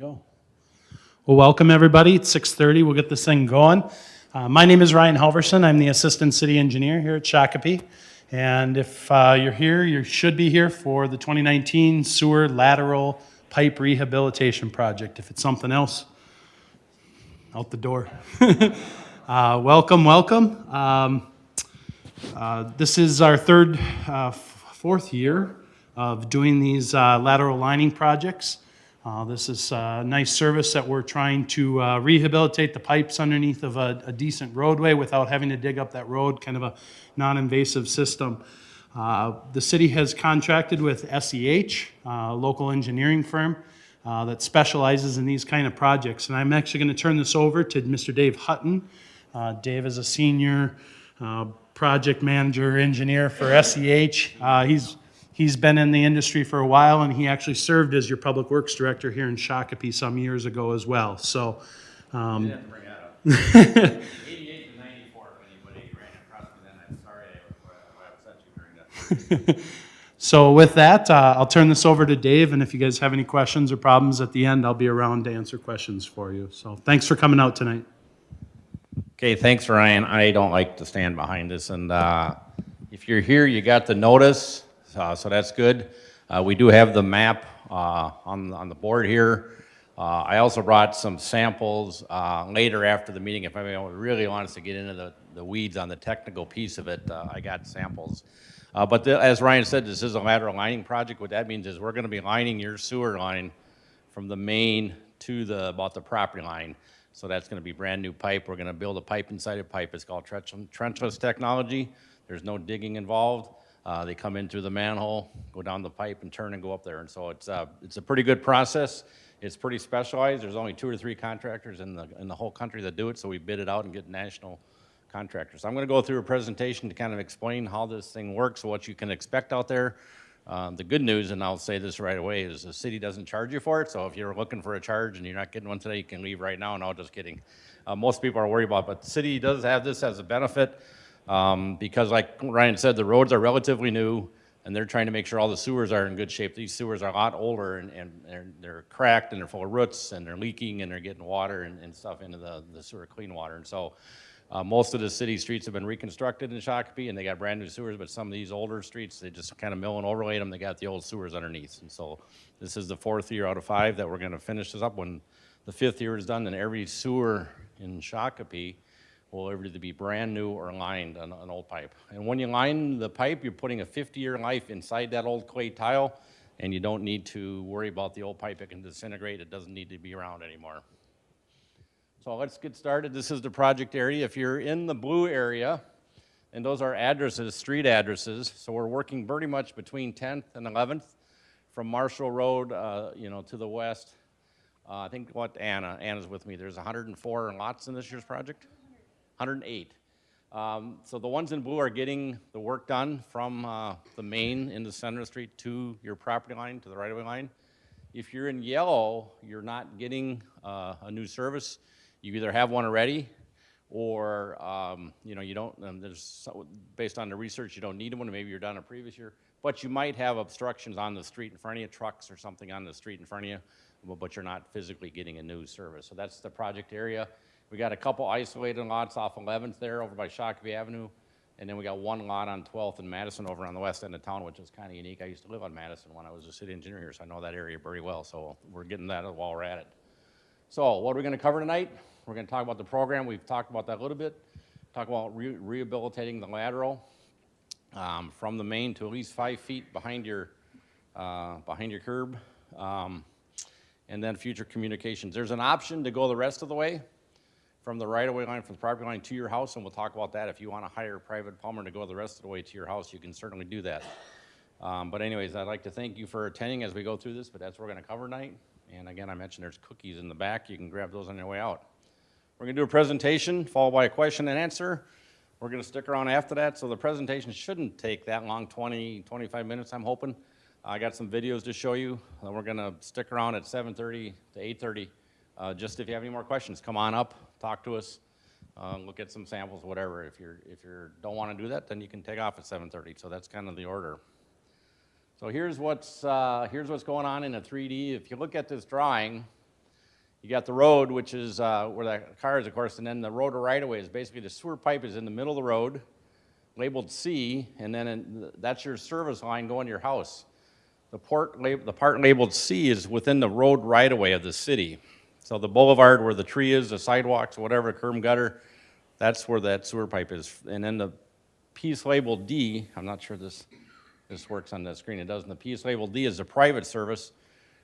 Go. Well, welcome everybody. It's 6:30. We'll get this thing going. My name is Ryan Halverson. I'm the Assistant City Engineer here at Shakopee. And if you're here, you should be here for the 2019 Sewer Lateral Pipe Rehabilitation Project. If it's something else, out the door. Welcome, welcome. This is our fourth year of doing these lateral lining projects. This is a nice service that we're trying to rehabilitate the pipes underneath of a decent roadway without having to dig up that road, kind of a non-invasive system. The city has contracted with SEH, a local engineering firm that specializes in these kind of projects. And I'm actually going to turn this over to Mr. Dave Hutton. Dave is a senior project manager engineer for SEH. He's been in the industry for a while, and he actually served as your public works director here in Shakopee some years ago as well. So, you didn't have to bring that up. 88 to 94, if anybody ran across me then, I'm sorry I upset you during that. So with that, I'll turn this over to Dave, and if you guys have any questions or problems at the end, I'll be around to answer questions for you. So thanks for coming out tonight. Okay, thanks, Ryan. I don't like to stand behind this, and if you're here, you got the notice. So that's good. We do have the map on the board here. I also brought some samples later after the meeting. If anyone really wants to get into the weeds on the technical piece of it, I got samples. But as Ryan said, this is a lateral lining project. What that means is we're going to be lining your sewer line from the main to about the property line. So that's going to be brand new pipe. We're going to build a pipe inside a pipe. It's called trenchless technology. There's no digging involved. They come in through the manhole, go down the pipe, and turn and go up there. And so it's a pretty good process. It's pretty specialized. There's only 2 or 3 contractors in the whole country that do it, so we bid it out and get national contractors. I'm going to go through a presentation to kind of explain how this thing works, what you can expect out there. The good news, and I'll say this right away, is the city doesn't charge you for it. So if you're looking for a charge and you're not getting one today, you can leave right now. No, just kidding. Most people are worried about it, but the city does have this as a benefit. Because like Ryan said, the roads are relatively new, and they're trying to make sure all the sewers are in good shape. These sewers are a lot older, and they're cracked, and they're full of roots, and they're leaking, and they're getting water and stuff into the sewer clean water. And so most of the city streets have been reconstructed in Shakopee, and they got brand new sewers, but some of these older streets, they just kind of mill and overlay them. They got the old sewers underneath. And so this is the 4th year out of 5 that we're going to finish this up. When the 5th year is done, then every sewer in Shakopee will either be brand new or lined on an old pipe. And when you line the pipe, you're putting a 50-year life inside that old clay tile, and you don't need to worry about the old pipe. It can disintegrate. It doesn't need to be around anymore. So let's get started. This is the project area. If you're in the blue area, and those are addresses, street addresses, so we're working pretty much between 10th and 11th from Marshall Road, to the west. I think Anna's with me. There's 104 lots in this year's project. 108. So the ones in blue are getting the work done from the main in the center of the street to your property line, to the right-of-way line. If you're in yellow, you're not getting a new service. You either have one already, or you don't. Based on the research, you don't need one. Maybe you're done a previous year, but you might have obstructions on the street in front of you, trucks or something on the street in front of you, but you're not physically getting a new service. So that's the project area. We got a couple isolated lots off 11th there over by Shakopee Avenue, and then we got one lot on 12th and Madison over on the west end of town, which is kind of unique. I used to live on Madison when I was a city engineer here, so I know that area very well, so we're getting that while we're at it. So what are we going to cover tonight? We're going to talk about the program. We've talked about that a little bit. Talk about rehabilitating the lateral from the main to at least 5 feet behind your curb, and then future communications. There's an option to go the rest of the way from the right-of-way line, from the property line to your house, and we'll talk about that. If you want to hire a private plumber to go the rest of the way to your house, you can certainly do that. But anyways, I'd like to thank you for attending as we go through this, but that's what we're going to cover tonight. And again, I mentioned there's cookies in the back. You can grab those on your way out. We're going to do a presentation followed by a question and answer. We're going to stick around after that, so the presentation shouldn't take that long, 20, 25 minutes, I'm hoping. I got some videos to show you. We're going to stick around at 7:30 to 8:30. Just if you have any more questions, come on up, talk to us, look at some samples, whatever. If you don't want to do that, then you can take off at 7:30. So that's kind of the order. So here's what's going on in a 3D. If you look at this drawing, You got the road, which is where the car is, of course, and then the road right-of-way is basically the sewer pipe is in the middle of the road, labeled C, and then that's your service line going to your house. The part labeled C is within the road right-of-way of the city. So the boulevard where the tree is, the sidewalks, whatever, curb and gutter, that's where that sewer pipe is. And then the piece labeled D, I'm not sure this works on the screen, it doesn't. The piece labeled D is a private service,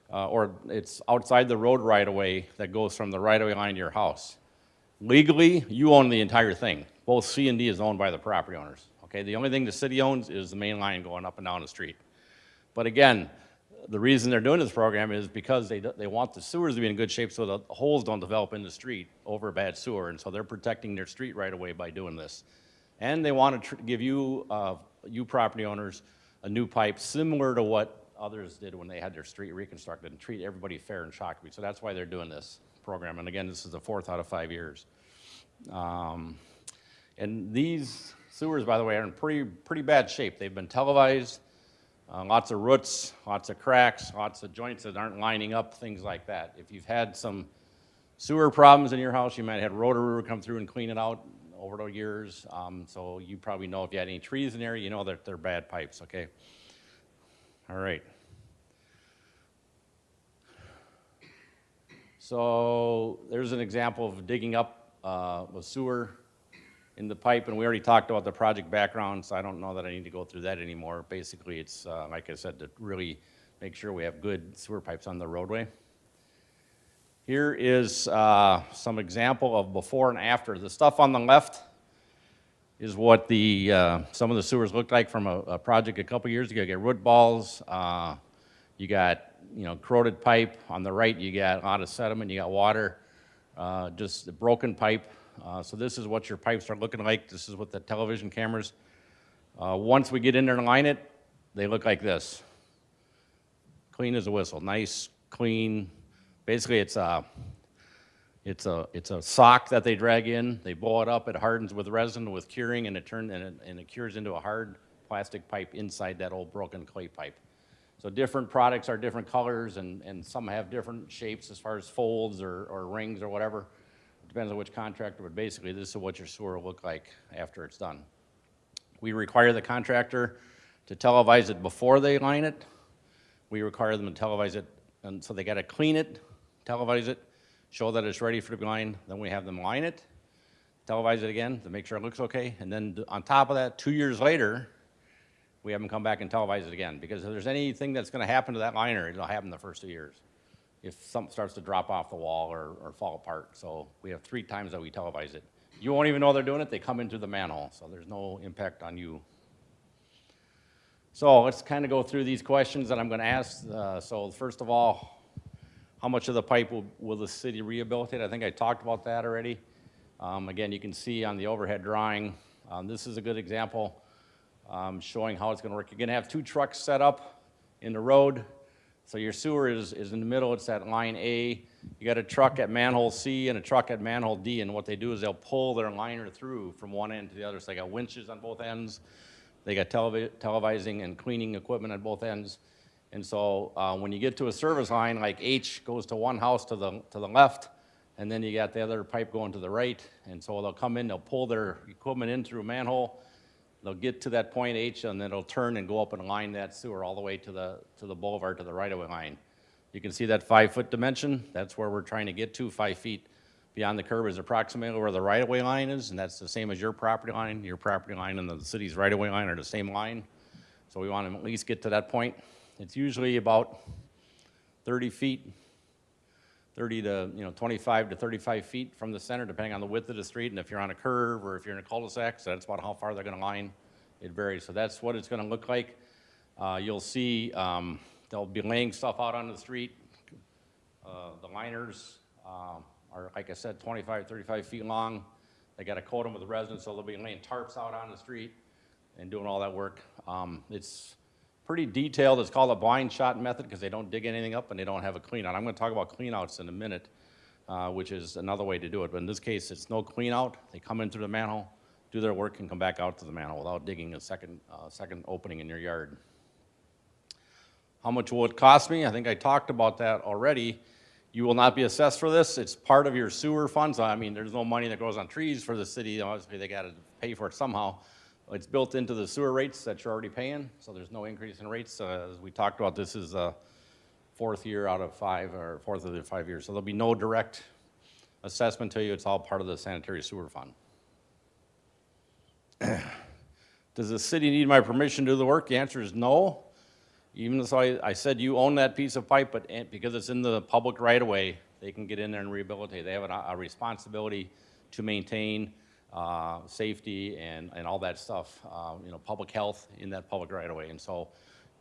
or it's outside the road right-of-way that goes from the right-of-way line to your house. Legally, you own the entire thing. Both C and D is owned by the property owners. Okay, the only thing the city owns is the main line going up and down the street. But again, the reason they're doing this program is because they want the sewers to be in good shape so the holes don't develop in the street over a bad sewer, and so they're protecting their street right away by doing this. And they want to give you, you property owners, a new pipe similar to what others did when they had their street reconstructed and treat everybody fair in Shakopee. So that's why they're doing this program. And again, this is the 4th out of 5 years. And these sewers, by the way, are in pretty bad shape. They've been televised, lots of roots, lots of cracks, lots of joints that aren't lining up, things like that. If you've had some sewer problems in your house, you might have had Roto-Rooter come through and clean it out over the years. So you probably know if you had any trees in there, you know that they're bad pipes, okay? All right. So there's an example of digging up a sewer in the pipe, and we already talked about the project background, so I don't know that I need to go through that anymore. Basically, it's, like I said, to really make sure we have good sewer pipes on the roadway. Here is some example of before and after. The stuff on the left is what the some of the sewers looked like from a project a couple years ago. You got root balls, you got corroded pipe. On the right, you got a lot of sediment, you got water, just a broken pipe. So this is what your pipes are looking like. This is what the television cameras. Once we get in there and line it, they look like this. Clean as a whistle, nice, clean. Basically, it's a sock that they drag in. They blow it up. It hardens with resin, with curing, and it cures into a hard plastic pipe inside that old broken clay pipe. So different products are different colors, and some have different shapes as far as folds or rings or whatever. It depends on which contractor, but basically this is what your sewer will look like after it's done. We require the contractor to televise it before they line it. We require them to televise it, and so they got to clean it, televise it, show that it's ready for the line. Then we have them line it, televise it again to make sure it looks okay, and then on top of that, 2 years later, we have them come back and televise it again, because if there's anything that's going to happen to that liner, it'll happen the first 2 years if something starts to drop off the wall or fall apart. So we have 3 times that we televise it. You won't even know they're doing it. They come into the manhole, so there's no impact on you. So let's kind of go through these questions that I'm going to ask. So first of all, how much of the pipe will the city rehabilitate? I think I talked about that already. Again, you can see on the overhead drawing, this is a good example showing how it's going to work. You're going to have 2 trucks set up in the road. So your sewer is in the middle. It's at line A. You got a truck at manhole C and a truck at manhole D, and what they do is they'll pull their liner through from one end to the other. So they got winches on both ends. They got televising and cleaning equipment at both ends. And so when you get to a service line, like H goes to one house to the left, and then you got the other pipe going to the right. And so they'll come in, they'll pull their equipment in through a manhole. They'll get to that point H, and then it'll turn and go up and line that sewer all the way to the boulevard, to the right-of-way line. You can see that 5-foot dimension. That's where we're trying to get to. 5 feet beyond the curb is approximately where the right-of-way line is, and that's the same as your property line. Your property line and the city's right-of-way line are the same line. So we want to at least get to that point. It's usually about 30 feet, 30 to 25 to 35 feet from the center, depending on the width of the street, and if you're on a curve or if you're in a cul-de-sac, so that's about how far they're going to line. It varies. So that's what it's going to look like. You'll see they'll be laying stuff out on the street. The liners are, like I said, 25, 35 feet long. They got to coat them with resin, so they'll be laying tarps out on the street and doing all that work. It's pretty detailed. It's called a blind shot method because they don't dig anything up and they don't have a clean out. I'm going to talk about clean outs in a minute, which is another way to do it. But in this case, it's no clean out. They come in through the manhole, do their work, and come back out to the manhole without digging a second opening in your yard. How much will it cost me? I think I talked about that already. You will not be assessed for this. It's part of your sewer fund, so I mean, there's no money that goes on trees for the city. Obviously, they gotta pay for it somehow. It's built into the sewer rates that you're already paying, so there's no increase in rates. As we talked about, this is a fourth year out of 5, or fourth of the 5 years. So there'll be no direct assessment to you. It's all part of the sanitary sewer fund. Does the city need my permission to do the work? The answer is no. Even though I said you own that piece of pipe, but because it's in the public right of way, they can get in there and rehabilitate. They have a responsibility to maintain safety and all that stuff, public health in that public right of way. And so,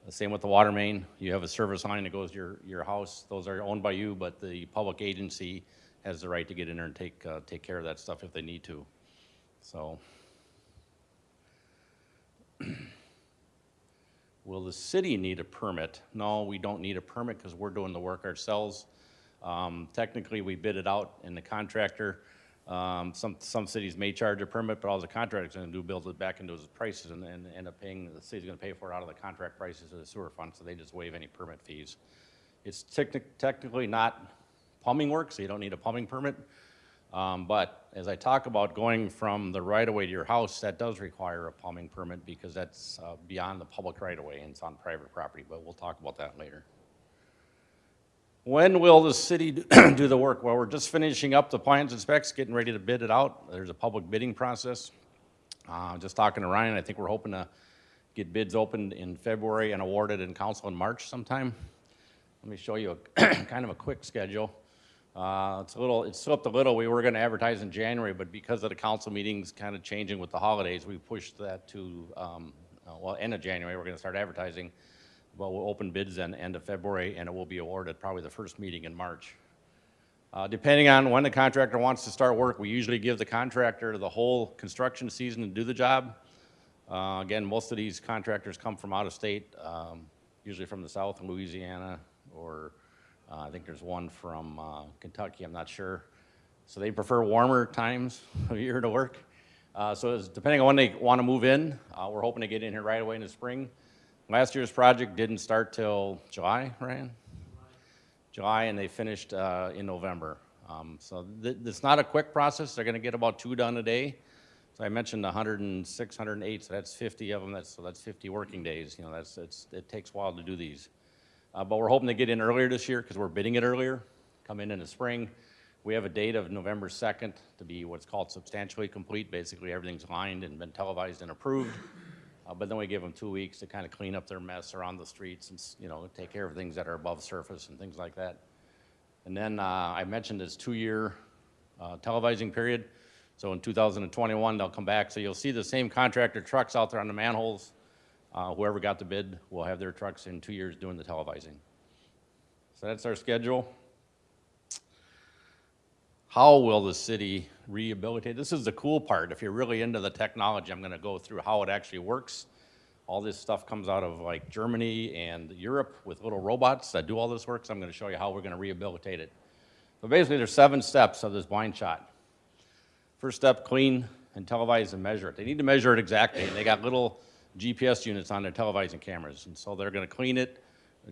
the same with the water main. You have a service line that goes to your house. Those are owned by you, but the public agency has the right to get in there and take care of that stuff if they need to. So. Will the city need a permit? No, we don't need a permit because we're doing the work ourselves. Technically, we bid it out, and the contractor, some cities may charge a permit, but all the contractor's gonna do, build it back into his prices and end up paying, the city's gonna pay for it out of the contract prices of the sewer fund, so they just waive any permit fees. It's technically not plumbing work, so you don't need a plumbing permit. But as I talk about going from the right-of-way to your house, that does require a plumbing permit because that's beyond the public right-of-way and it's on private property, but we'll talk about that later. When will the city do the work? Well, we're just finishing up the plans and specs, getting ready to bid it out. There's a public bidding process. Just talking to Ryan, I think we're hoping to get bids opened in February and awarded in council in March sometime. Let me show you kind of a quick schedule. It's slipped a little. We were going to advertise in January, but because of the council meetings kind of changing with the holidays, we pushed that to, end of January. We're going to start advertising. Well, we'll open bids in end of February, and it will be awarded probably the first meeting in March. Depending on when the contractor wants to start work, we usually give the contractor the whole construction season to do the job. Again, most of these contractors come from out of state, usually from the south, Louisiana, or I think there's one from Kentucky, I'm not sure. So they prefer warmer times of year to work. So it's depending on when they want to move in, we're hoping to get in here right away in the spring. Last year's project didn't start till July, Ryan? July, and they finished in November. So it's not a quick process. They're going to get about 2 done a day. So I mentioned 106, 108, so that's 50 of them. That's 50 working days. It takes a while to do these. But we're hoping to get in earlier this year because we're bidding it earlier, come in the spring. We have a date of November 2nd to be what's called substantially complete. Basically, everything's lined and been televised and approved. But then we give them 2 weeks to kind of clean up their mess around the streets and, take care of things that are above surface and things like that. And then I mentioned this 2-year televising period. So in 2021, they'll come back. So you'll see the same contractor trucks out there on the manholes. Whoever got the bid will have their trucks in 2 years doing the televising. So that's our schedule. How will the city rehabilitate? This is the cool part. If you're really into the technology, I'm going to go through how it actually works. All this stuff comes out of like Germany and Europe with little robots that do all this work. So I'm going to show you how we're going to rehabilitate it. So basically, there's 7 steps of this blind shot. First step, clean and televise and measure it. They need to measure it exactly. And they got little GPS units on their televising cameras. And so they're going to clean it,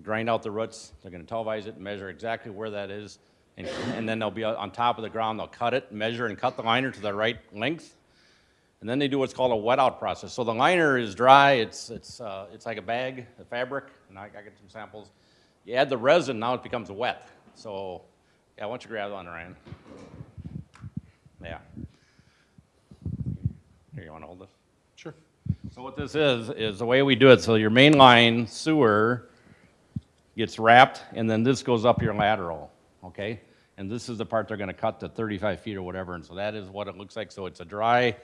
grind out the roots. They're going to televise it and measure exactly where that is. And then they'll be on top of the ground. They'll cut it, measure, and cut the liner to the right length. And then they do what's called a wet out process. So the liner is dry. It's like a bag, a fabric. And I got some samples. You add the resin, now it becomes wet. So yeah, why don't you grab that one, Ryan? Yeah. Here, you want to hold this? Sure. So what this is the way we do it. So your main line sewer gets wrapped, and then this goes up your lateral, okay? And this is the part they're going to cut to 35 feet or whatever, and so that is what it looks like. So it's a dry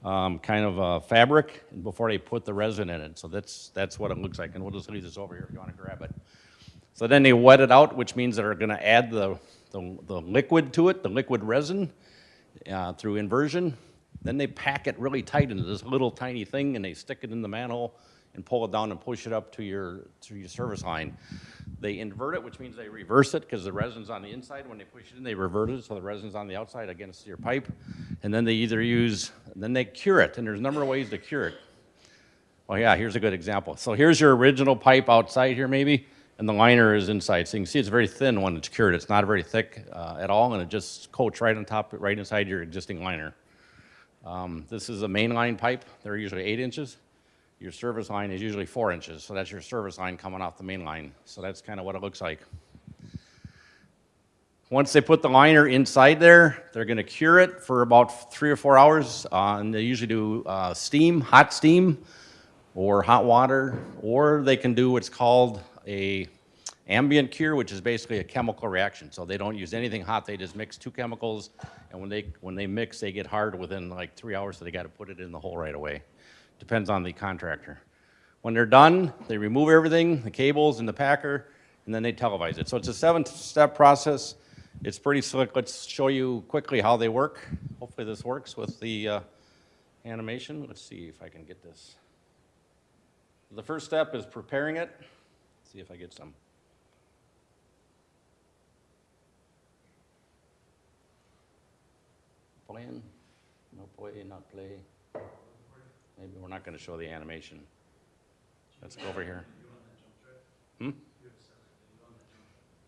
kind of fabric before they put the resin in it. So that's what it looks like, and we'll just leave this over here if you want to grab it. So then they wet it out, which means they're going to add the liquid to it, the liquid resin, through inversion. Then they pack it really tight into this little tiny thing, and they stick it in the manhole and pull it down and push it up to your service line. They invert it, which means they reverse it because the resin's on the inside. When they push it in, they revert it, so the resin's on the outside against your pipe. And then they then they cure it, and there's a number of ways to cure it. Well, yeah, here's a good example. So here's your original pipe outside here maybe, and the liner is inside. So you can see it's very thin when it's cured. It's not very thick at all, and it just coats right on top, right inside your existing liner. This is a main line pipe. They're usually 8 inches. Your service line is usually 4 inches, so that's your service line coming off the main line. So that's kind of what it looks like. Once they put the liner inside there, they're going to cure it for about 3 or 4 hours, and they usually do steam, hot steam, or hot water, or they can do what's called a ambient cure, which is basically a chemical reaction. So they don't use anything hot, they just mix 2 chemicals, and when they mix, they get hard within like 3 hours, so they got to put it in the hole right away. Depends on the contractor. When they're done, they remove everything, the cables and the packer, and then they televise it. So it's a 7-step process. It's pretty slick. Let's show you quickly how they work. Hopefully this works with the animation. Let's see if I can get this. The first step is preparing it. Let's see if I get some. Playing? No play, not play. Maybe we're not going to show the animation. Let's go over here.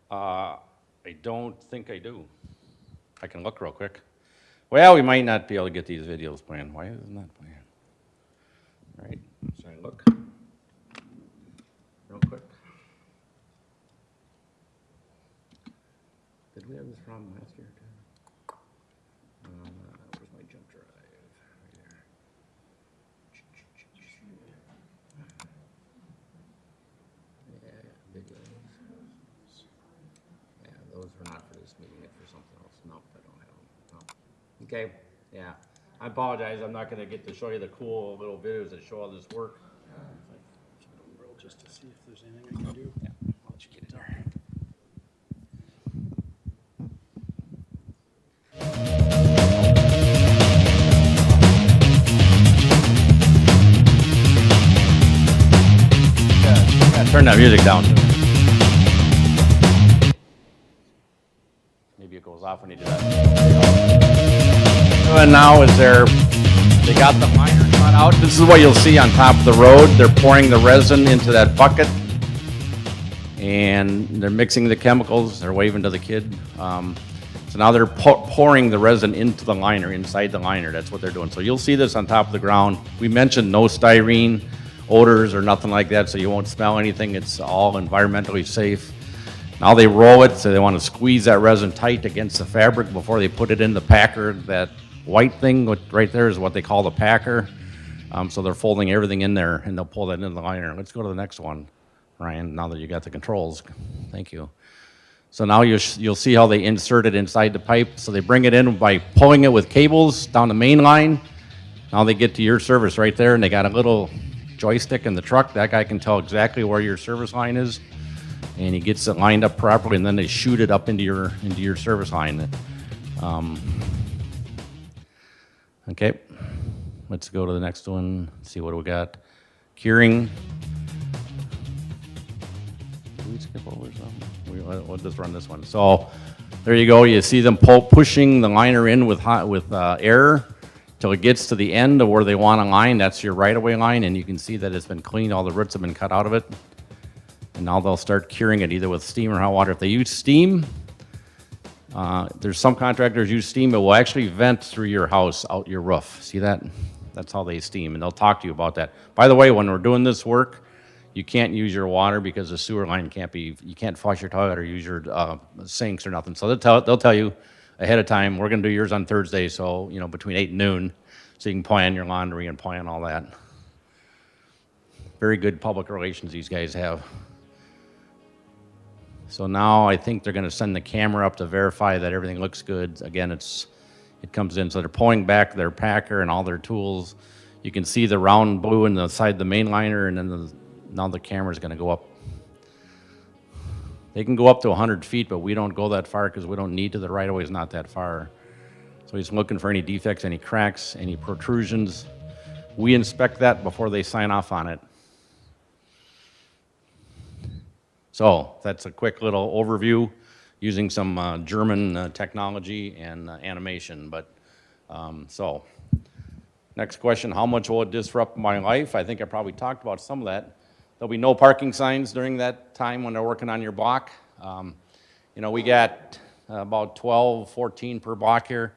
I don't think I do. I can look real quick. Well, we might not be able to get these videos playing. Why is it not playing? All right, so I look real quick. Did we have this problem last year too? Where's my jump drive? Right here. Yeah, videos. Yeah, those are not for this meeting, it's for something else. Nope, I don't have them. No. Okay, yeah. I apologize, I'm not gonna get to show you the cool little videos that show all this work. Just to see if there's anything I can do. Yeah, I'll let you get in there. Yeah, turn that music down. Maybe it goes off when you do that. And now is they got the liner cut out. This is what you'll see on top of the road. They're pouring the resin into that bucket, and they're mixing the chemicals. They're waving to the kid. So now they're pouring the resin into the liner, inside the liner. That's what they're doing. So you'll see this on top of the ground. We mentioned no styrene, odors, or nothing like that, so you won't smell anything. It's all environmentally safe. Now they roll it, so they want to squeeze that resin tight against the fabric before they put it in the packer. That white thing right there is what they call the packer. So they're folding everything in there, and they'll pull that into the liner. Let's go to the next one, Ryan, now that you got the controls. Thank you. So now you'll see how they insert it inside the pipe. So they bring it in by pulling it with cables down the main line. Now they get to your service right there, and they got a little joystick in the truck. That guy can tell exactly where your service line is, and he gets it lined up properly, and then they shoot it up into your service line. Okay, let's go to the next one. See what we got. Curing. Did we skip over something? We'll just run this one. So there you go. You see them pushing the liner in with air till it gets to the end of where they want to line. That's your right-of-way line, and you can see that it's been cleaned. All the roots have been cut out of it. And now they'll start curing it either with steam or hot water. If they use steam, there's some contractors use steam. It will actually vent through your house, out your roof. See that? That's how they steam, and they'll talk to you about that. By the way, when we're doing this work, you can't use your water because the sewer line you can't flush your toilet or use your sinks or nothing. So they'll tell you ahead of time, we're gonna do yours on Thursday, so between 8 and noon, so you can plan your laundry and plan all that. Very good public relations these guys have. So now I think they're gonna send the camera up to verify that everything looks good. Again, it comes in, so they're pulling back their packer and all their tools. You can see the round blue inside the main liner, and then now the camera's gonna go up. They can go up to 100 feet, but we don't go that far because we don't need to. The right-of-way is not that far. So he's looking for any defects, any cracks, any protrusions. We inspect that before they sign off on it. So that's a quick little overview using some German technology and animation. But so next question, how much will it disrupt my life? I think I probably talked about some of that. There'll be no parking signs during that time when they're working on your block. You know, we got about 12, 14 per block here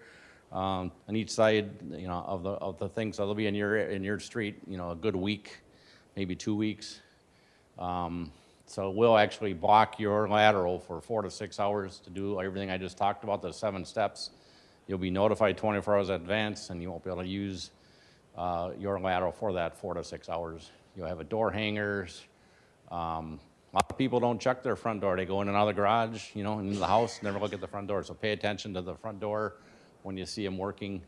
on each side, you know, of the thing. So they'll be in your street, you know, a good week, maybe 2 weeks. So we'll actually block your lateral for 4 to 6 hours to do everything I just talked about, the 7 steps. You'll be notified 24 hours in advance, and you won't be able to use your lateral for that 4 to 6 hours. You'll have a door hangers. A lot of people don't check their front door. They go in and out of the garage, you know, into the house, never look at the front door. So pay attention to the front door when you see them working.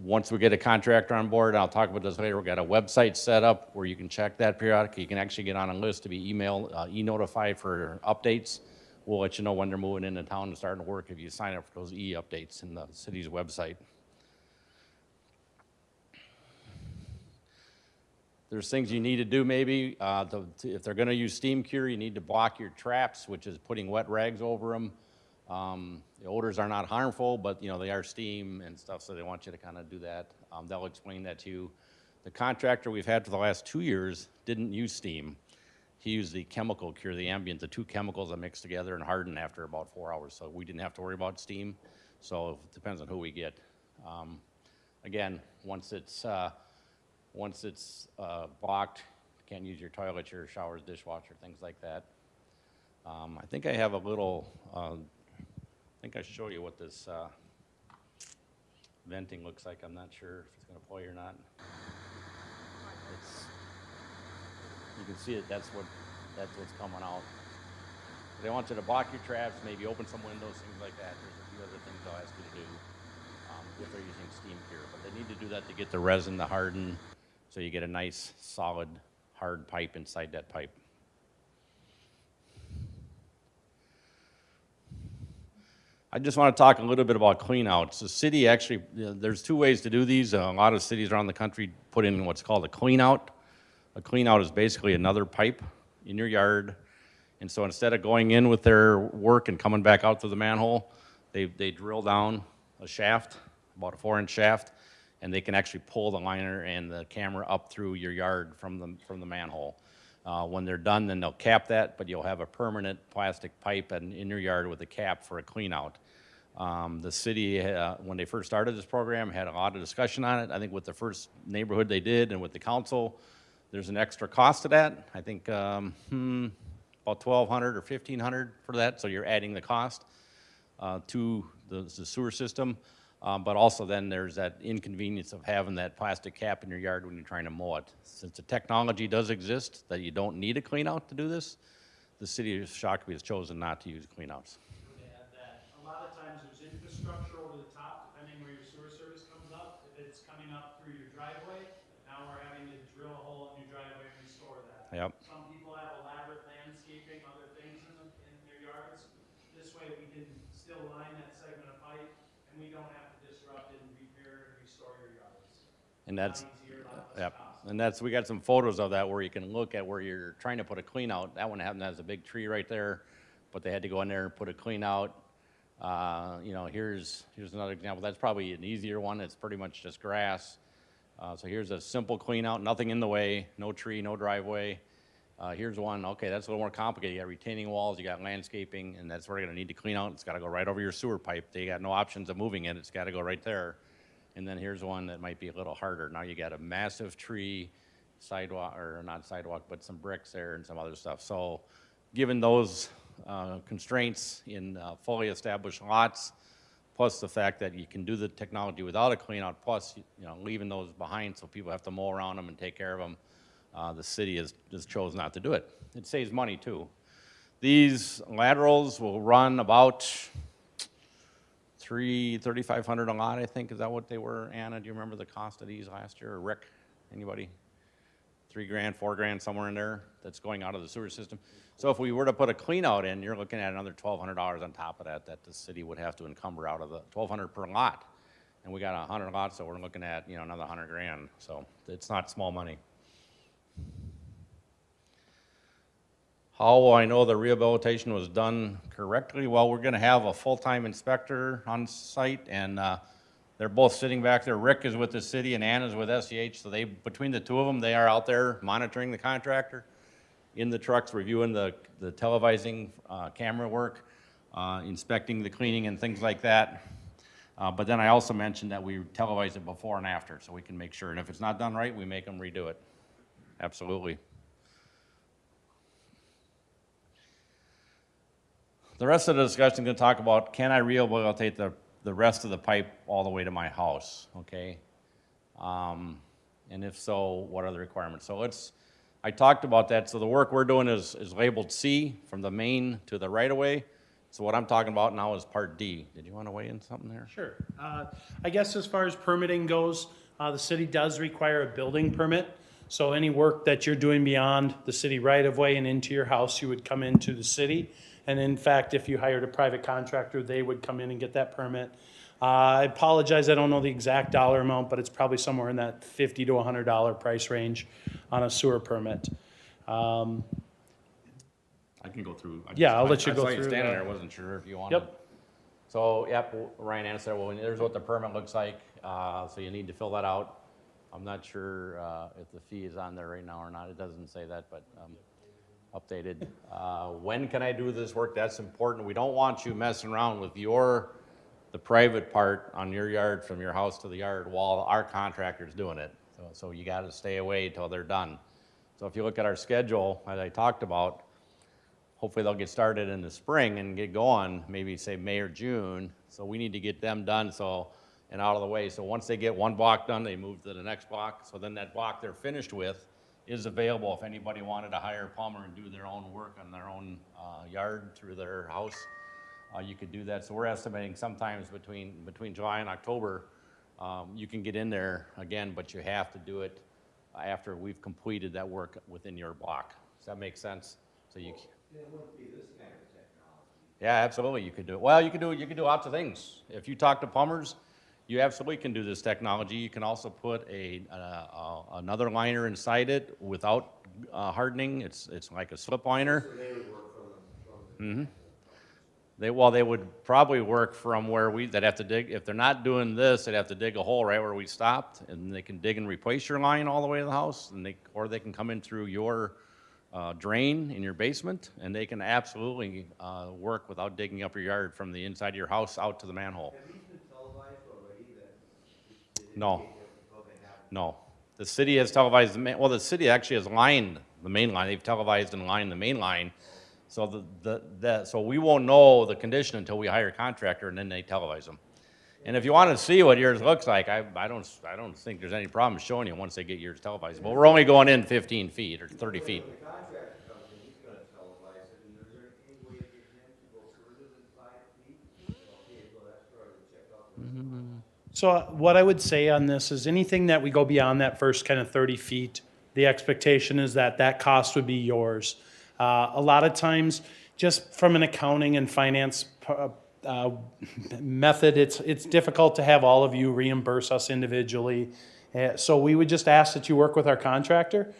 Once we get a contractor on board, and I'll talk about this later, we've got a website set up where you can check that periodically. You can actually get on a list to be e-notified for updates. We'll let you know when they're moving into town and starting to work if you sign up for those e-updates in the city's website. There's things you need to do maybe. If they're going to use steam cure, you need to block your traps, which is putting wet rags over them. The odors are not harmful, but you know they are steam and stuff, so they want you to kind of do that. They'll explain that to you. The contractor we've had for the last 2 years didn't use steam. He used the chemical cure, the ambient, the 2 chemicals that mix together and harden after about 4 hours. So we didn't have to worry about steam. So it depends on who we get. Again, once it's blocked, you can't use your toilet, your showers, dishwasher, things like that. I think I have a little, I think I show you what this venting looks like. I'm not sure if it's going to play or not. You can see it, that's what's coming out. They want you to block your traps, maybe open some windows, things like that. There's a few other things they'll ask you to do if they're using steam cure. But they need to do that to get the resin to harden, so you get a nice, solid, hard pipe inside that pipe. I just want to talk a little bit about cleanouts. The city actually, there's 2 ways to do these. A lot of cities around the country put in what's called a cleanout. A cleanout is basically another pipe in your yard. And so instead of going in with their work and coming back out through the manhole, they drill down a shaft, about a 4-inch shaft, and they can actually pull the liner and the camera up through your yard from the manhole. When they're done, then they'll cap that, but you'll have a permanent plastic pipe in your yard with a cap for a cleanout. The city, when they first started this program, had a lot of discussion on it. I think with the first neighborhood they did and with the council, there's an extra cost to that. I think about $1,200 or $1,500 for that, so you're adding the cost to the sewer system. But also then there's that inconvenience of having that plastic cap in your yard when you're trying to mow it. Since the technology does exist that you don't need a clean out to do this, the city of Shakopee has chosen not to use clean outs. They add that. A lot of times there's infrastructure over the top, depending where your sewer service comes up. If it's coming up through your driveway, now we're having to drill a hole in your driveway and restore that. Yep. Some people have elaborate landscaping, other things in their yards. This way we can still line that segment of pipe, and we don't have to disrupt it and repair and restore your yards. And that's, easier, a lot less yep. cost. And that's, we got some photos of that where you can look at where you're trying to put a clean out. That one has a big tree right there, but they had to go in there and put a clean out. You know, here's another example. That's probably an easier one. It's pretty much just grass. So here's a simple clean out, nothing in the way, no tree, no driveway. Here's one, okay, that's a little more complicated. You got retaining walls, you got landscaping, and that's where you're gonna need to clean out. It's gotta go right over your sewer pipe. They got no options of moving it. It's gotta go right there. And then here's one that might be a little harder. Now you got a massive tree, sidewalk, or not sidewalk, but some bricks there and some other stuff. So given those constraints in fully established lots, plus the fact that you can do the technology without a clean out, plus you know leaving those behind so people have to mow around them and take care of them, the city has just chose not to do it. It saves money too. These laterals will run about $3,500 a lot, I think. Is that what they were, Anna? Do you remember the cost of these last year, or Rick? Anybody? $3,000, $4,000, somewhere in there that's going out of the sewer system. So if we were to put a clean out in, you're looking at another $1,200 on top of that the city would have to encumber out of the $1,200 per lot. And we got 100 lots, so we're looking at, you know, another $100,000. So it's not small money. How will I know the rehabilitation was done correctly? Well, we're going to have a full-time inspector on site, and They're both sitting back there. Rick is with the city and Anna's with SEH, so they, between the two of them, they are out there monitoring the contractor, in the trucks, reviewing the televising camera work, inspecting the cleaning and things like that. But then I also mentioned that we televise it before and after, so we can make sure. And if it's not done right, we make them redo it. Absolutely. The rest of the discussion is going to talk about, can I rehabilitate the rest of the pipe all the way to my house, okay? And if so, what are the requirements? So I talked about that. So the work we're doing is labeled C, from the main to the right-of-way. So what I'm talking about now is Part D. Did you want to weigh in something there? Sure. I guess as far as permitting goes, the city does require a building permit. So any work that you're doing beyond the city right-of-way and into your house, you would come into the city. And in fact, if you hired a private contractor, they would come in and get that permit. I apologize, I don't know the exact dollar amount, but it's probably somewhere in that $50 to $100 price range on a sewer permit. I can go through. Yeah, I'll let you I go saw you through standing that. there, wasn't sure if you wanted. Yep. So, yep, Ryan answered, well, there's what the permit looks like, so you need to fill that out. I'm not sure if the fee is on there right now or not, it doesn't say that, but updated. When can I do this work? That's important. We don't want you messing around with the private part on your yard from your house to the yard while our contractor's doing it. So you gotta stay away till they're done. So if you look at our schedule, as I talked about, hopefully they'll get started in the spring and get going, maybe say May or June. So we need to get them done and out of the way. So once they get one block done, they move to the next block. So then that block they're finished with is available if anybody wanted to hire a plumber and do their own work on their own yard through their house. You could do that. So we're estimating sometimes between July and October, you can get in there again, but you have to do it after we've completed that work within your block. Does that make sense? So you. It wouldn't be this kind of technology. Yeah, absolutely, you could do it. Well, you could do lots of things. If you talk to plumbers, you absolutely can do this technology. You can also put another liner inside it without hardening. It's like a slip liner. So they would work from the. Mm-hmm. They would probably work from where they'd have to dig. If they're not doing this, they'd have to dig a hole right where we stopped, and they can dig and replace your line all the way to the house, or they can come in through your drain in your basement, and they can absolutely work without digging up your yard from the inside of your house out to the manhole. Have these been televised already that? No. Oh, they haven't. No. The city has televised the city actually has lined the main line. They've televised and lined the main line. So so we won't know the condition until we hire a contractor, and then they televise them. And if you want to see what yours looks like, I don't think there's any problem showing you once they get yours televised. But we're only going in 15 feet or 30 feet. When the contractor comes in, he's gonna televise it, and is there any way to get him to go further than 5 feet? Okay, well, that's starting to check out. So what I would say on this is anything that we go beyond that first kind of 30 feet, the expectation is that cost would be yours. A lot of times, just from an accounting and finance method, it's difficult to have all of you reimburse us individually. So we would just ask that you work with our contractor.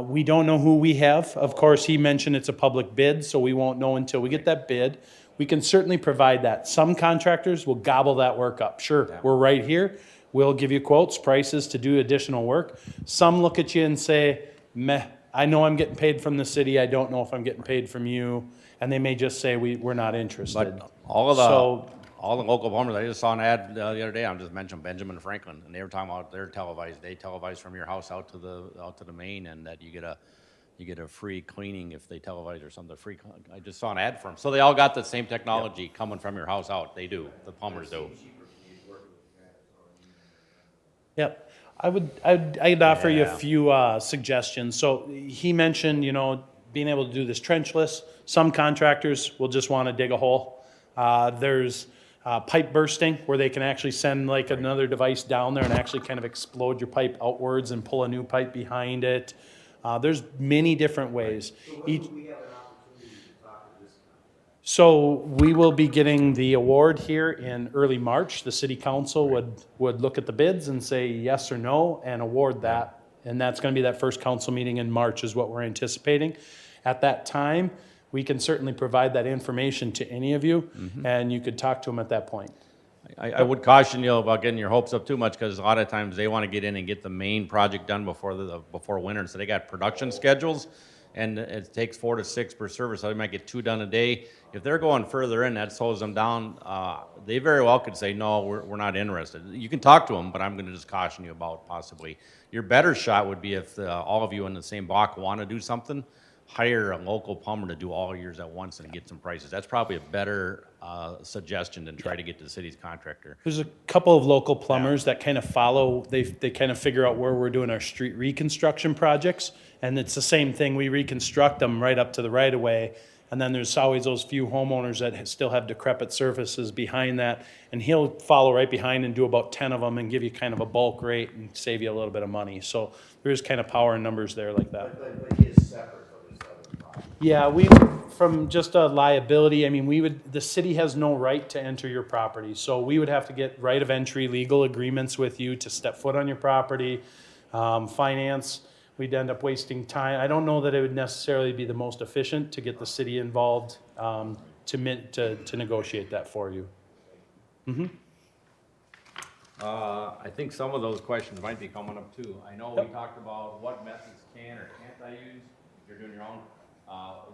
We don't know who we have. Of course, he mentioned it's a public bid, so we won't know until we get that bid. We can certainly provide that. Some contractors will gobble that work up. Sure, we're right here. We'll give you quotes, prices to do additional work. Some look at you and say, meh, I know I'm getting paid from the city. I don't know if I'm getting paid from you. And they may just say, we're not interested. But all the local plumbers, I just saw an ad the other day, I'm just mentioning Benjamin Franklin, and they were talking about their televised. They televise from your house out to the main, and that you get a free cleaning if they televise or something. I just saw an ad for them. So they all got the same technology coming from your house out. They do. The plumbers do. Yep. I'd offer you a Yeah. few suggestions. So he mentioned, being able to do this trenchless. Some contractors will just want to dig a hole. There's pipe bursting, where they can actually send like another device down there and actually kind of explode your pipe outwards and pull a new pipe behind it. There's many different ways. So when do we have an opportunity to talk to this contractor? So we will be getting the award here in early March. The city council would look at the bids and say yes or no and award that. And that's going to be that first council meeting in March is what we're anticipating. At that time, we can certainly provide that information to any of you, and you could talk to them at that point. I would caution you about getting your hopes up too much, because a lot of times they want to get in and get the main project done before winter, so they got production schedules, and it takes 4 to 6 per service, so they might get 2 done a day. If they're going further in, that slows them down. They very well could say, no, we're not interested. You can talk to them, but I'm gonna just caution you about possibly. Your better shot would be if all of you in the same block want to do something, hire a local plumber to do all yours at once and get some prices. That's probably a better suggestion than try to get to the city's contractor. There's a couple of local plumbers that kind of follow, they kind of figure out where we're doing our street reconstruction projects. And it's the same thing, we reconstruct them right up to the right of way. And then there's always those few homeowners that still have decrepit surfaces behind that. And he'll follow right behind and do about 10 of them and give you kind of a bulk rate and save you a little bit of money. So there is kind of power in numbers there like that. But he is separate from this other project. Yeah, from just a liability, I mean, the city has no right to enter your property. So we would have to get right of entry, legal agreements with you to step foot on your property, finance. We'd end up wasting time. I don't know that it would necessarily be the most efficient to get the city involved to negotiate that for you. I think some of those questions might be coming up too. I know we talked about what methods can or can't I use if you're doing your own.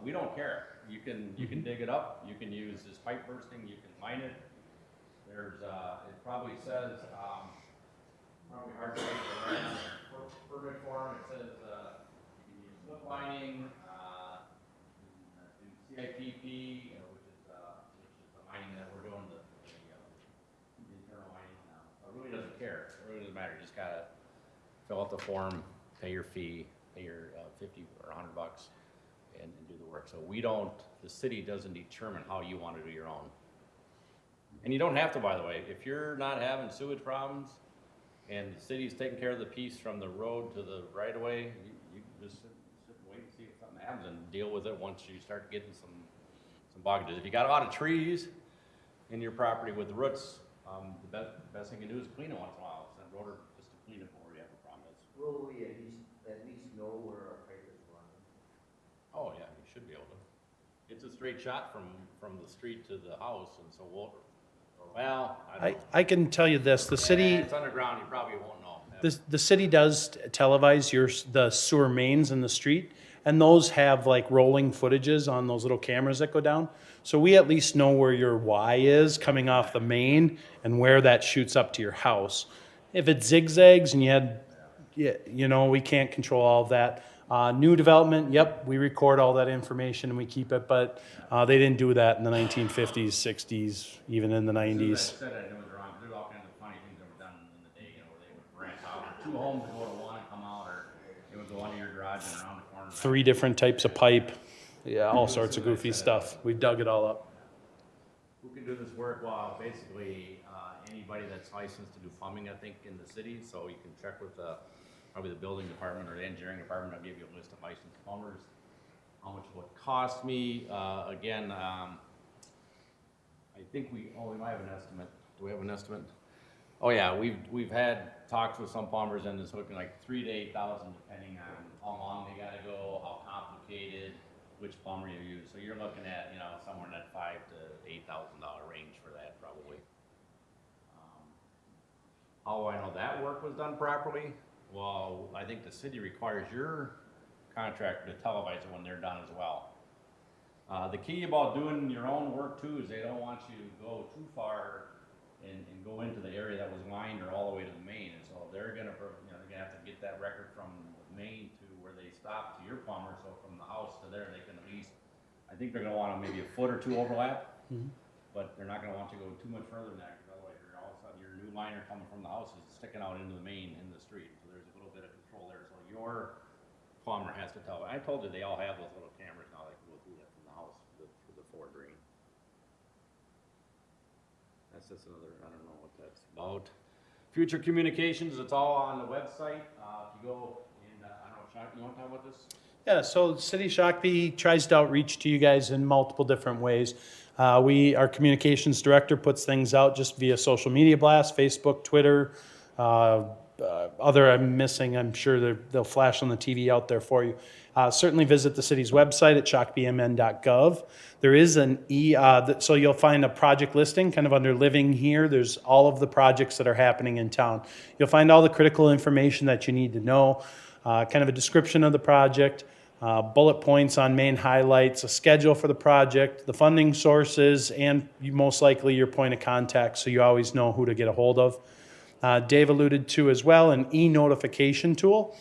We don't care. You can dig it up. You can use this pipe bursting. You can line it. There's it probably says probably hard to write the permit form. It says you can use slip lining, do CIPP, which is the mining that we're doing, the internal mining now. It really doesn't care. It really doesn't matter. You just gotta fill out the form, pay your fee, pay your 50 or $100 and do the work. So the city doesn't determine how you want to do your own. And you don't have to, by the way. If you're not having sewage problems and the city's taking care of the piece from the road to the right of way, you just sit and wait and see if something happens and deal with it once you start getting some blockages. If you got a lot of trees in your property with the roots, the best thing you can do is clean it once in a while. Send a rotor just to clean it before you have a problem. Will we at least know where our pipe is running? Oh, yeah, you should be able to. It's a straight shot from the street to the house, and so well, I don't know. I can tell you this, the city. Yeah, it's underground, you probably won't know. The city does televise the sewer mains in the street, and those have like rolling footages on those little cameras that go down. So we at least know where your Y is coming off the main and where that shoots up to your house. If it zigzags and we can't control all of that. New development, yep, we record all that information and we keep it, but they didn't do that in the 1950s, 60s, even in the 90s. I said I knew it was wrong. There's all kinds of funny things that were done in the day, where they would rent out, or 2 homes would go to one and come out, or it would go under your garage and around the corner. 3 different types of pipe, yeah, all sorts of goofy stuff. We dug it all up. Who can do this work? Well, basically, anybody that's licensed to do plumbing, I think, in the city, so you can check with probably the building department or the engineering department. I'll give you a list of licensed plumbers. How much it would cost me, again, I think we might have an estimate. Do we have an estimate? Oh yeah, we've had talks with some plumbers, and it's looking like $3,000 to $8,000 depending on how long they gotta go, how complicated, which plumber you use. So you're looking at, somewhere in that $5,000 to $8,000 range for that probably. How do I know that work was done properly? Well, I think the city requires your contractor to televise it when they're done as well. The key about doing your own work too is they don't want you to go too far and go into the area that was lined or all the way to the main. And so they're gonna have to get that record from the main to where they stop to your plumber. So from the house to there, they can at least, I think they're gonna want maybe a foot or 2 overlap, but they're not gonna want you to go too much further than that, because otherwise all of a sudden your new liner coming from the house is sticking out into the main in the street. So there's a little bit of control there. So your plumber has to tell. I told you they all have those little cameras now that can go through that from the house to the Ford Green. That's just another, I don't know what that's about. Future communications, it's all on the website. If you go in, I don't know, Chuck, you want to talk about this? Yeah, so City of Shakopee tries to outreach to you guys in multiple different ways. Our communications director puts things out just via social media blast, Facebook, Twitter, other I'm missing, I'm sure they'll flash on the TV out there for you. certainly visit the city's website at shokopeemn.gov. There is so you'll find a project listing kind of under living here. There's all of the projects that are happening in town. You'll find all the critical information that you need to know, kind of a description of the project, bullet points on main highlights, a schedule for the project, the funding sources, and most likely your point of contact so you always know who to get a hold of. Dave alluded to as well an e-notification tool,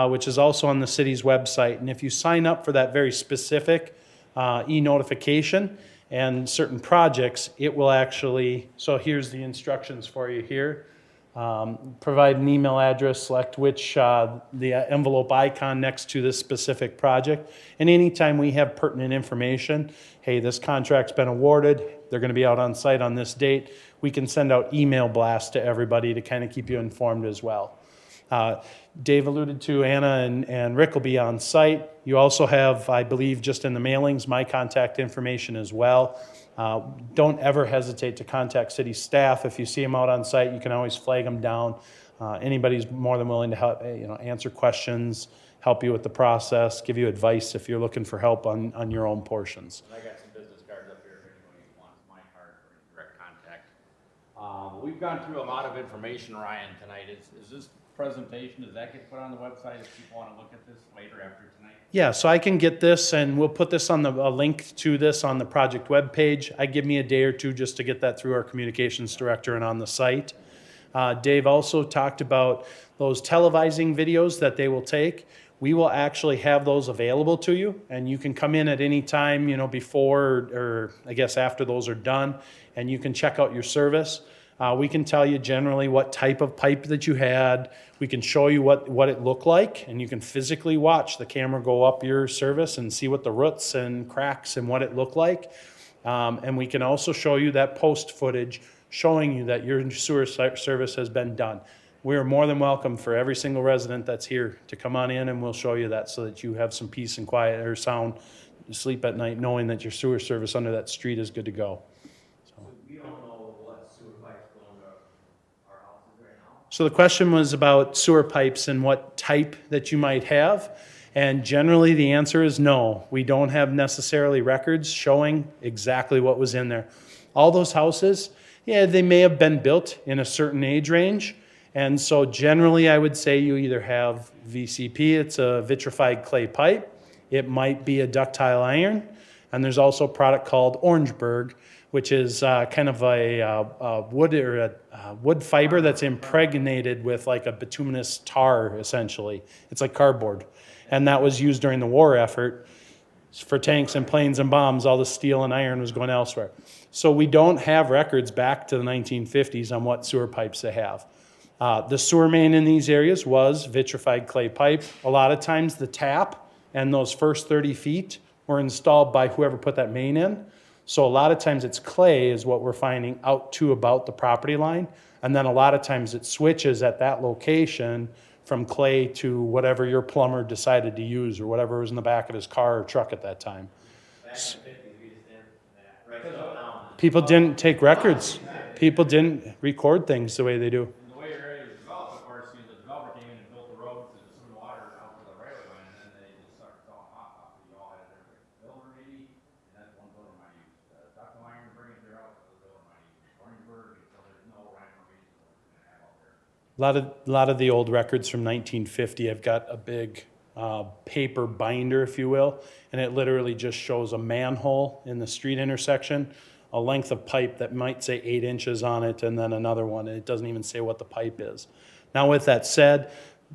which is also on the city's website. And if you sign up for that very specific e-notification and certain projects, it will actually, so here's the instructions for you here. Provide an email address, select which the envelope icon next to this specific project. And anytime we have pertinent information, hey, this contract's been awarded, they're going to be out on site on this date, we can send out email blasts to everybody to kind of keep you informed as well. Dave alluded to Anna and Rick will be on site. You also have, I believe, just in the mailings, my contact information as well. Don't ever hesitate to contact city staff. If you see them out on site, you can always flag them down. Anybody's more than willing to help, answer questions, help you with the process, give you advice if you're looking for help on your own portions. I got some business cards up here if anybody wants my card for direct contact. We've gone through a lot of information, Ryan, tonight. Is this presentation, does that get put on the website if people want to look at this later after tonight? Yeah, so I can get this and we'll put this on a link to this on the project webpage. Give me a day or two just to get that through our communications director and on the site. Dave also talked about those televising videos that they will take. We will actually have those available to you, and you can come in at any time, before or I guess after those are done, and you can check out your service. We can tell you generally what type of pipe that you had. We can show you what it looked like, and you can physically watch the camera go up your service and see what the roots and cracks and what it looked like. And we can also show you that post footage showing you that your sewer service has been done. We are more than welcome for every single resident that's here to come on in, and we'll show you that so that you have some peace and quiet or sound to sleep at night knowing that your sewer service under that street is good to go. We don't know what sewer pipes going to our houses right now. So the question was about sewer pipes and what type that you might have. And generally the answer is no. We don't have necessarily records showing exactly what was in there. All those houses, yeah, they may have been built in a certain age range. And so generally I would say you either have VCP, it's a vitrified clay pipe. It might be a ductile iron. And there's also a product called Orangeburg, which is kind of a wood or a wood fiber that's impregnated with like a bituminous tar, essentially. It's like cardboard. And that was used during the war effort for tanks and planes and bombs. All the steel and iron was going elsewhere. So we don't have records back to the 1950s on what sewer pipes they have. The sewer main in these areas was vitrified clay pipe. A lot of times the tap and those first 30 feet were installed by whoever put that main in. So a lot of times it's clay is what we're finding out to about the property line. And then a lot of times it switches at that location from clay to whatever your plumber decided to use or whatever was in the back of his car or truck at that time. Back in the 50s, we just didn't write stuff down. People didn't take records. People didn't record things the way they do. And the way your area was developed, of course, the developer came in and built the road to the sewer water out to the railway line, and then they just started selling hot top. You all had a different builder maybe, and that's one builder might use. Ductile iron to bring it there out, the builder might use. Orangeburg, so there's no rhyme or reason what we're gonna have out there. A lot of the old records from 1950 have got a big paper binder, if you will, and it literally just shows a manhole in the street intersection, a length of pipe that might say 8 inches on it, and then another one, and it doesn't even say what the pipe is. Now, with that said,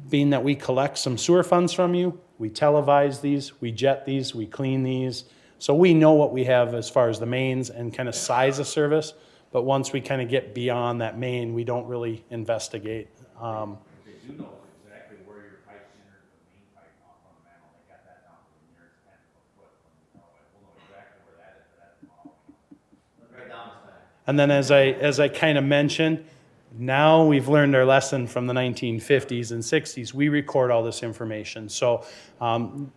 being that we collect some sewer funds from you, we televise these, we jet these, we clean these, so we know what we have as far as the mains and kind of size of service, but once we kind of get beyond that main, we don't really investigate. They do know exactly where your pipe enters the main pipe off on the manhole. They got that down to the nearest 10-foot. We'll know exactly where that is, but that's all. Let's write down this back. And then as I kind of mentioned, now we've learned our lesson from the 1950s and 60s. We record all this information. So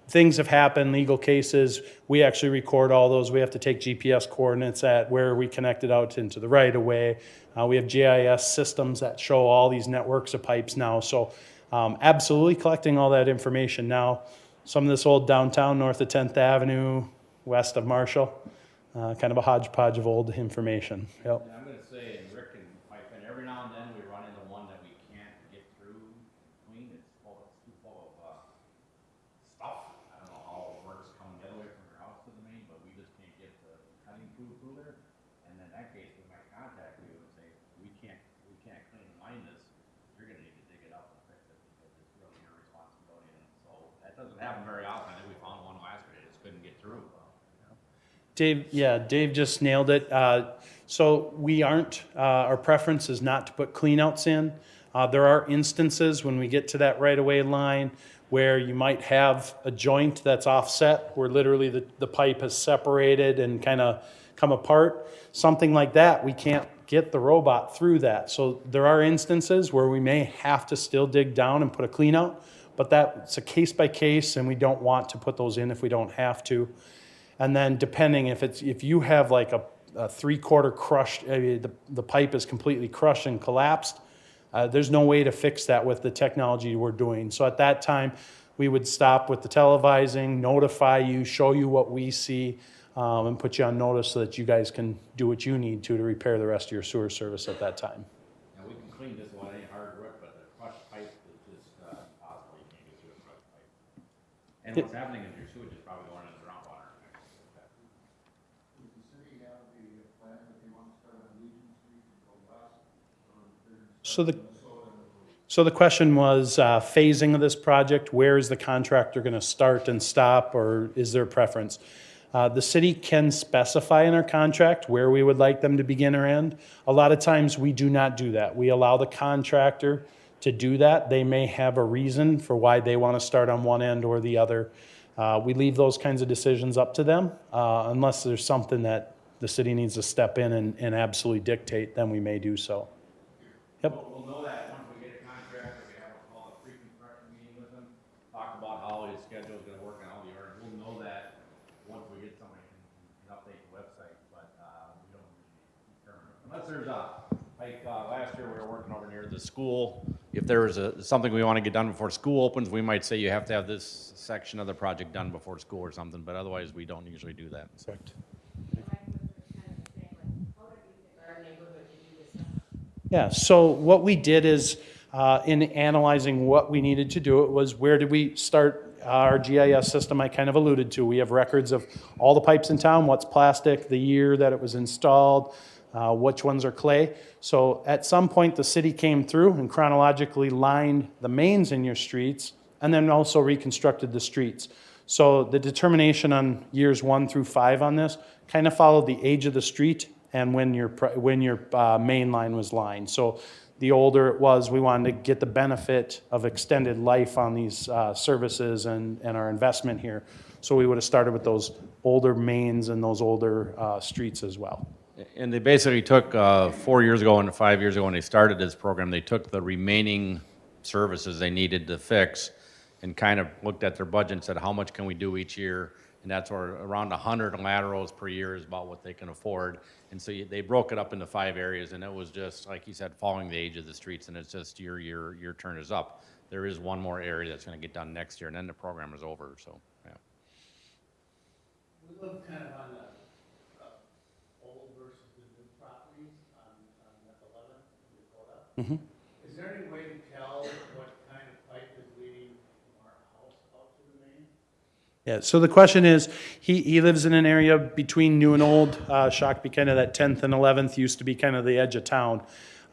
things have happened, legal cases. We actually record all those. We have to take GPS coordinates at where we connected out into the right of way. We have GIS systems that show all these networks of pipes now. So absolutely collecting all that information now. some of this old downtown north of 10th Avenue, west of Marshall. Kind of a hodgepodge of old information. Yep. And I'm gonna say, and Rick can pipe in, every now and then we run into one that we can't get through clean. It's too full of, stuff. I don't know how it works coming the other way from your house to the main, but we just can't get the cutting through there. And in that case, we might contact you and say, we can't clean and line this. You're gonna need to dig it up and fix it because it's really your responsibility. And so that doesn't happen very often. I think we found one last year, they just couldn't get through. Dave just nailed it. So we aren't, our preference is not to put cleanouts in. There are instances when we get to that right-of-way line where you might have a joint that's offset, where literally the pipe has separated and kind of come apart. Something like that, we can't get the robot through that. So there are instances where we may have to still dig down and put a cleanout, but that's a case by case, and we don't want to put those in if we don't have to. And then depending if you have like a 3/4 crushed, the pipe is completely crushed and collapsed, there's no way to fix that with the technology we're doing. So at that time, we would stop with the televising, notify you, show you what we see, and put you on notice so that you guys can do what you need to repair the rest of your sewer service at that time. Now, we can clean this one, ain't hard work, but the crushed pipe is just, impossible. You can't get through a crushed pipe. And what's happening is your sewage is probably going into groundwater. Does the city have the plan that they want to start on Legion Street and go west? Or So the question was phasing of this project. Where is the contractor going to start and stop, or is there a preference? The city can specify in our contract where we would like them to begin or end. A lot of times we do not do that. We allow the contractor to do that. They may have a reason for why they want to start on one end or the other. We leave those kinds of decisions up to them, unless there's something that the city needs to step in and absolutely dictate, then we may do so. Yep. We'll know that once we get a contractor, we have what's called a pre-construction meeting with them, talk about how his schedule's gonna work and all the orders. We'll know that once we get somebody can update the website, but, we don't usually determine. Unless there's last year we were working over near the school. If there was something we wanna get done before school opens, we might say you have to have this section of the project done before school or something, but otherwise we don't usually do that. Correct. Our neighborhood to do this stuff. Yeah, so what we did is, in analyzing what we needed to do, it was where did we start our GIS system I kind of alluded to. We have records of all the pipes in town, what's plastic, the year that it was installed, which ones are clay. So at some point, the city came through and chronologically lined the mains in your streets and then also reconstructed the streets. So the determination on years 1 through 5 on this kind of followed the age of the street and when your main line was lined. So the older it was, we wanted to get the benefit of extended life on these services and our investment here. So we would have started with those older mains and those older streets as well. And they basically took, 4 years ago and 5 years ago when they started this program, they took the remaining services they needed to fix and kind of looked at their budget and said, how much can we do each year? And that's where around 100 laterals per year is about what they can afford. And so they broke it up into 5 areas, and it was just, like you said, following the age of the streets, and it's just your turn is up. There is one more area that's gonna get done next year, and then the program is over, so, yeah. We live kind of on the old versus the new properties on F11 in Dakota. Is there any way to tell what kind of pipe is leading from our house out to the main? Yeah, so the question is, he lives in an area between new and old, Shakopee, kind of that 10th and 11th used to be kind of the edge of town.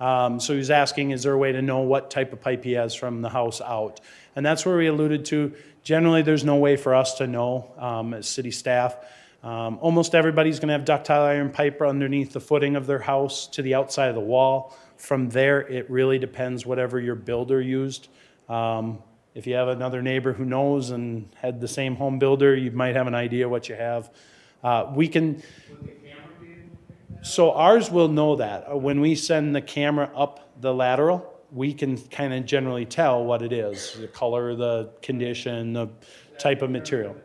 So he's asking, is there a way to know what type of pipe he has from the house out? And that's where we alluded to, generally there's no way for us to know as city staff. Almost everybody's gonna have ductile iron pipe underneath the footing of their house to the outside of the wall. From there, it really depends whatever your builder used. If you have another neighbor who knows and had the same home builder, you might have an idea what you have. We can, so ours will know that. When we send the camera up the lateral, we can kind of generally tell what it is, the color, the condition, the type of material.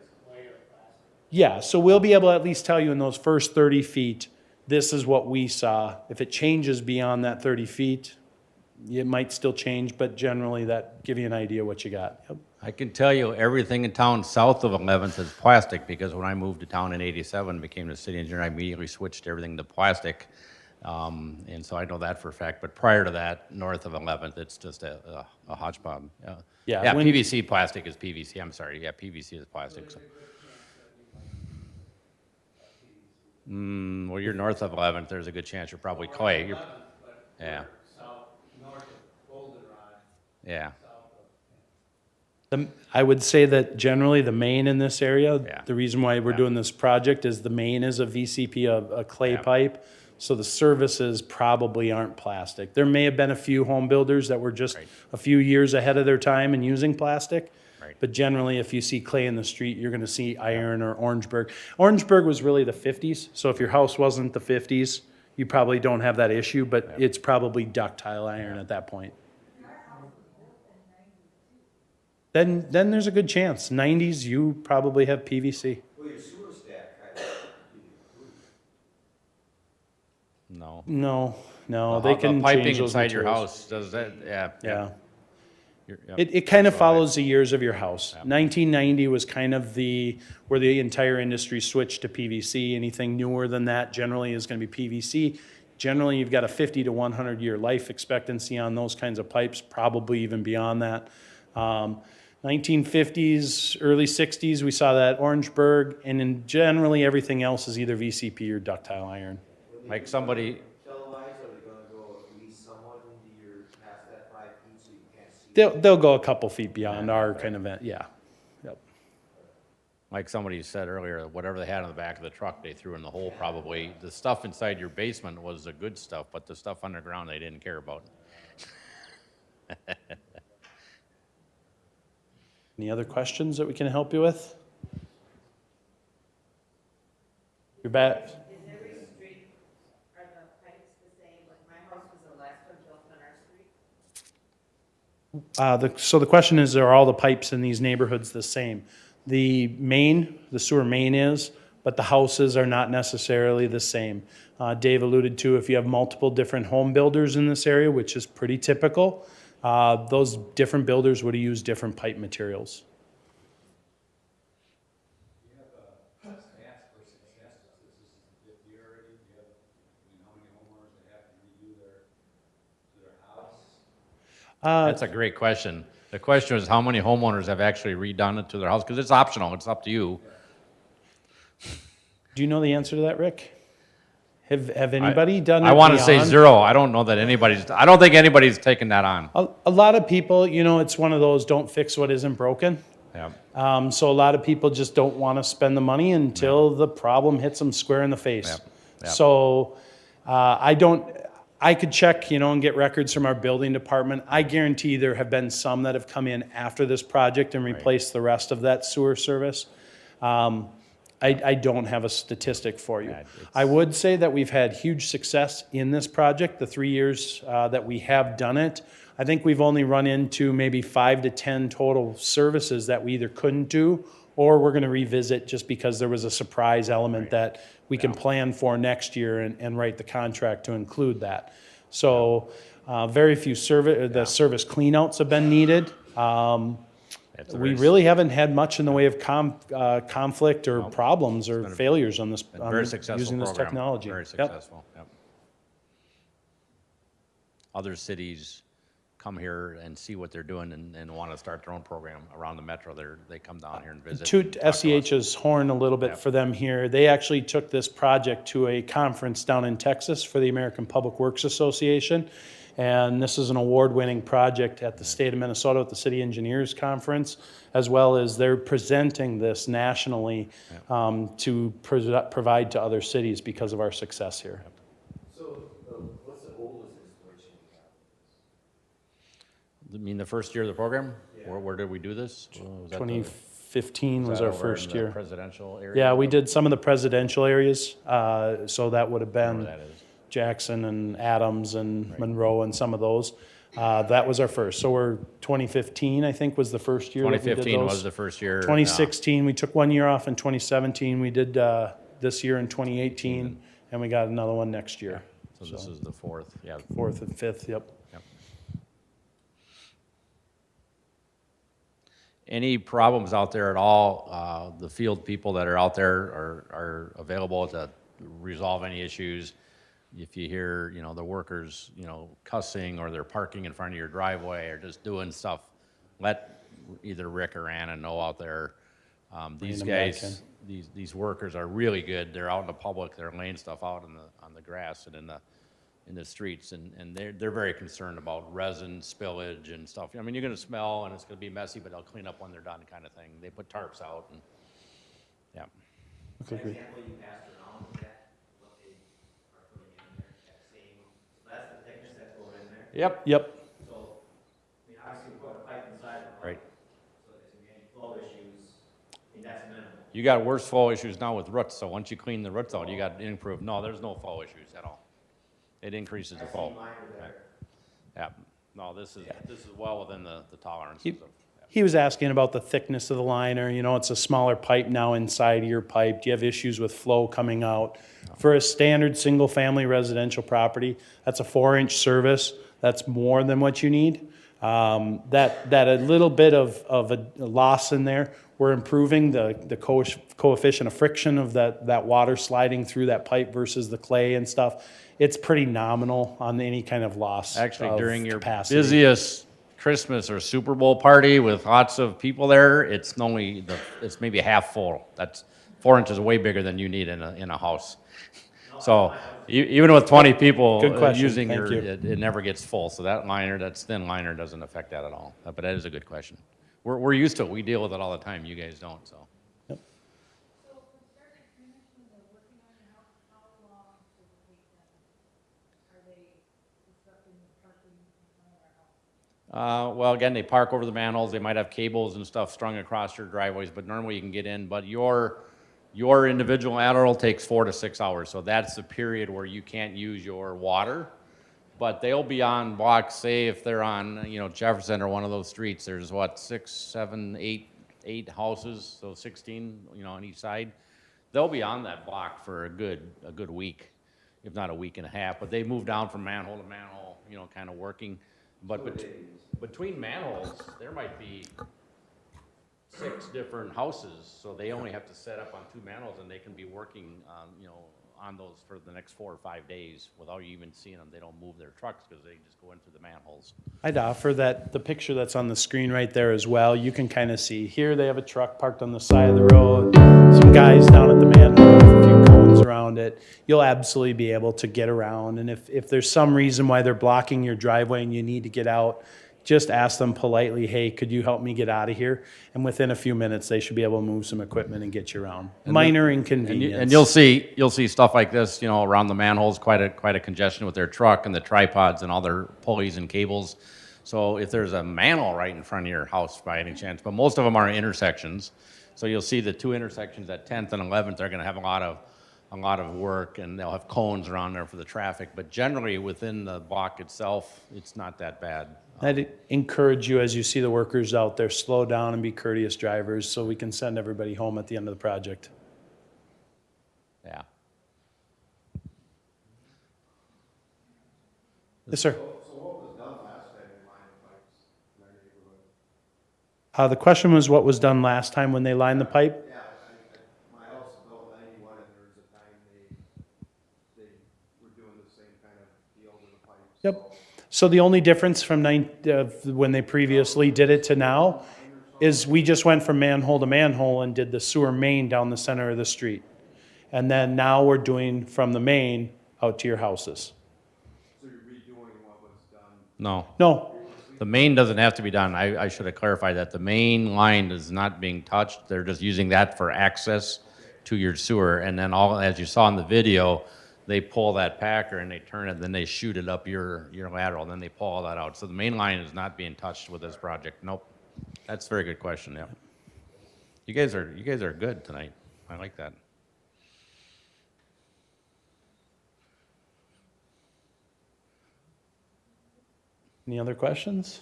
Yeah, so we'll be able to at least tell you in those first 30 feet, this is what we saw. If it changes beyond that 30 feet, it might still change, but generally that give you an idea what you got. Yep. I can tell you, everything in town south of 11th is plastic, because when I moved to town in '87, became the city engineer, I immediately switched everything to plastic. And so I know that for a fact, but prior to that, north of 11th, it's just a hodgepodge. Yeah, Yeah, when- PVC plastic is PVC, I'm sorry, yeah, PVC is plastic. So. Well, you're north of 11th, there's a good chance you're probably clay. You're, 11th, but yeah, we're south, north of Goldenrod, yeah, south of, I would say that generally the main in this area, Yeah. the reason why we're Yeah. doing this project is the main is a VCP, a clay Yeah. pipe. So the services probably aren't plastic. There may have been a few home builders that were just Right. a few years ahead of their time in using plastic. Right. But generally, if you see clay in the street, you're gonna see iron or Orangeburg. Orangeburg was really the 50s, so if your house wasn't the 50s, you probably don't have that issue, but it's probably ductile iron at that point. Then there's a good chance. 90s, you probably have PVC. Well, your sewer stack kind of, no. No, they can The piping change those inside your materials. house, does that, yeah. Yeah. You're- yep. It kind of That's all right. follows the years of your house. 1990 was kind of where the entire industry switched to PVC. Anything newer than that generally is going to be PVC. Generally, you've got a 50 to 100 year life expectancy on those kinds of pipes, probably even beyond that. 1950s, early 60s, we saw that Orangeburg, and then generally everything else is either VCP or ductile iron. Like somebody, televised, are they gonna go at least somewhat into your, past that 5 feet so you can't see? They'll go a couple feet beyond our kind of, yeah. Yep. like somebody said earlier, whatever they had in the back of the truck, they threw in the hole probably. The stuff inside your basement was the good stuff, but the stuff underground, they didn't care about. Any other questions that we can help you with? You're back. Is every street, are the pipes the same? Like my house was the last one built on our street. So the question is, are all the pipes in these neighborhoods the same? The sewer main is, but the houses are not necessarily the same. Dave alluded to, if you have multiple different home builders in this area, which is pretty typical, those different builders would use different pipe materials. Do you have a stats for success? This is the 5th year already. Do you have, how many homeowners that have to redo their house? That's a great question. The question is, how many homeowners have actually redone it to their house? Because it's optional, it's up to you. Do you know the answer to that, Rick? Have anybody done it I want to say beyond? 0. I don't know that I don't think anybody's taken that on. A lot of people, it's one of those, don't fix what isn't broken. Yeah. So a lot of people just don't want to spend the money until the problem hits them square in the face. Yep. Yep. So I could check, and get records from our building department. I guarantee there have been some that have come in after this project and replaced the rest of that sewer service. I don't have a statistic for you. Yeah, I would say that we've had huge success in this project, the 3 years that we have done it. I think we've only run into maybe 5 to 10 total services that we either couldn't do or we're going to revisit just because there was a surprise element that we can plan for next year and write the contract to include that. So very few the service cleanouts have been needed. It's We very- really haven't had much in the way of conflict or problems or failures on this, Very successful using this program. technology. Very Yep. successful, yep. Other cities come here and see what they're doing and want to start their own program around the metro. They come down here and visit. Toot talk to us. SEH's horn a little bit for them here. They actually took this project to a conference down in Texas for the American Public Works Association. And this is an award-winning project at the state of Minnesota at the City Engineers Conference, as well as they're presenting this nationally to provide to other cities because of our success here. So, what's the oldest installation you have? You mean the first year of the program? Where did we do this? Was that the- 2015 was that our over first in the year. Presidential area? Yeah, we did some of the presidential areas, so that would have Where been that is. Jackson and Adams and Monroe and some of those. That was our first. So 2015, I think, was the first year that we did 2015 those. was the first year. 2016, we took 1 year off in 2017. We did this year in 2018, and we got another one next year. So this is the 4th, yeah. Fourth and fifth, yep. Yep. any problems out there at all, the field people that are out there are available to resolve any issues. If you hear, you know, the workers, you know, cussing or they're parking in front of your driveway or just doing stuff, let either Rick or Anna know out there. These them back guys, these workers are really good. They're out in the public, they're laying stuff out on the grass and in the streets, and they're very concerned about resin spillage and stuff. I mean, you're gonna smell and it's gonna be messy, but they'll clean up when they're done, kind of thing. They put tarps out and, yeah. Okay, great. Example you passed around, is that what they are putting in there, that same, so that's the thickness that's going in there? Yep. Yep. So, I mean, obviously, we put a pipe inside the Right. pipe, so there's gonna be any flow issues, I mean, that's minimal. You got worse flow issues now with roots, so once you clean the roots out, you got improved. No, there's no flow issues at all. It increases the I flow. see mine are there. Yeah, no, this is well within the tolerances of. He was asking about the thickness of the liner. You know, it's a smaller pipe now inside your pipe. Do you have issues with flow coming out? For a standard single-family residential property, that's a 4-inch service. That's more than what you need. That a little bit of a loss in there, we're improving the coefficient of friction of that water sliding through that pipe versus the clay and stuff. It's pretty nominal on any kind of loss. Actually, of during your capacity. busiest Christmas or Super Bowl party with lots of people there, it's maybe half full. That's 4 inches way bigger than you need in a house. So even with 20 people Good question. using Thank you. it never gets full. So that thin liner doesn't affect that at all. But that is a good question. We're used to it. We deal with it all the time. You guys don't, so. So from start to finish, when they're working on it, how long does it take them? Are they disrupting the parking in front of our house? Well, again, they park over the manholes. They might have cables and stuff strung across your driveways, but normally you can get in. But your individual lateral takes 4 to 6 hours. So that's the period where you can't use your water. But they'll be on blocks, say if they're on, you know, Jefferson or one of those streets, there's what, 6, 7, 8 houses, so 16, you know, on each side. They'll be on that block for a good week, if not a week and a half. But they move down from manhole to manhole, you know, kind of working. But between manholes, there might be 6 different houses, so they only have to set up on 2 manholes, and they can be working, you know, on those for the next 4 or 5 days without you even seeing them. They don't move their trucks because they just go into the manholes. I'd offer that the picture that's on the screen right there as well, you can kind of see here they have a truck parked on the side of the road, some guys down at the manhole with a few cones around it. You'll absolutely be able to get around, and if there's some reason why they're blocking your driveway and you need to get out, just ask them politely, hey, could you help me get out of here? And within a few minutes, they should be able to move some equipment and get you around. Minor inconvenience. And you'll see stuff like this, you know, around the manholes, quite a congestion with their truck and the tripods and all their pulleys and cables. So if there's a manhole right in front of your house by any chance, but most of them are intersections. So you'll see the 2 intersections at 10th and 11th are going to have a lot of work, and they'll have cones around there for the traffic. But generally, within the block itself, it's not that bad. I'd encourage you, as you see the workers out there, slow down and be courteous drivers so we can send everybody home at the end of the project. Yeah. Yes, sir. So what was done last time in line pipes in our neighborhood? The question was what was done last time when they lined the pipe? Yeah, my house was built in 91, and there was a time they were doing the same kind of deal with the pipes. Yep. So the only difference from when they previously did it to now is we just went from manhole to manhole and did the sewer main down the center of the street. And then now we're doing from the main out to your houses. So you're redoing what was done? No. No, The main doesn't have to be done. I should have clarified that. The main line is not being touched. They're just using that for access to your sewer. And then as you saw in the video, they pull that packer and they turn it, then they shoot it up your lateral, and then they pull all that out. So the main line is not being touched with this project. Nope. That's a very good question, yeah. You guys are good tonight. I like that. any other questions?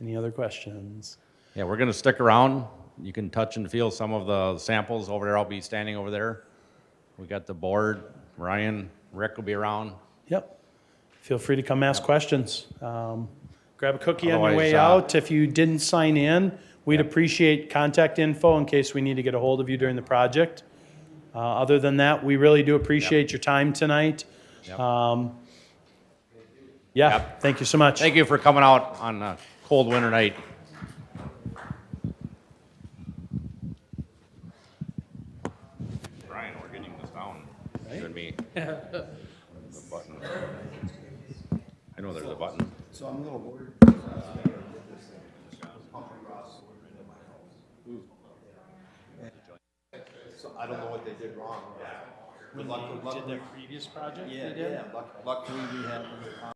Any other questions? Yeah, we're gonna stick around. You can touch and feel some of the samples over there. I'll be standing over there. We got the board. Ryan, Rick will be around. Yep. Feel free to come ask questions. Grab a cookie on your Otherwise, way out. If you didn't sign in, We'd appreciate contact info in case we need to get a hold of you during the project. Other than that, we really do appreciate your time tonight. Yep. Yeah, Yep. thank you so much. Thank you for coming out on a cold winter night. Brian, we're getting this down. You and me. The button. I know there's a button. So I'm a little worried. So I don't know what they did wrong. Good luck, Did the previous project? Yeah, luckily we have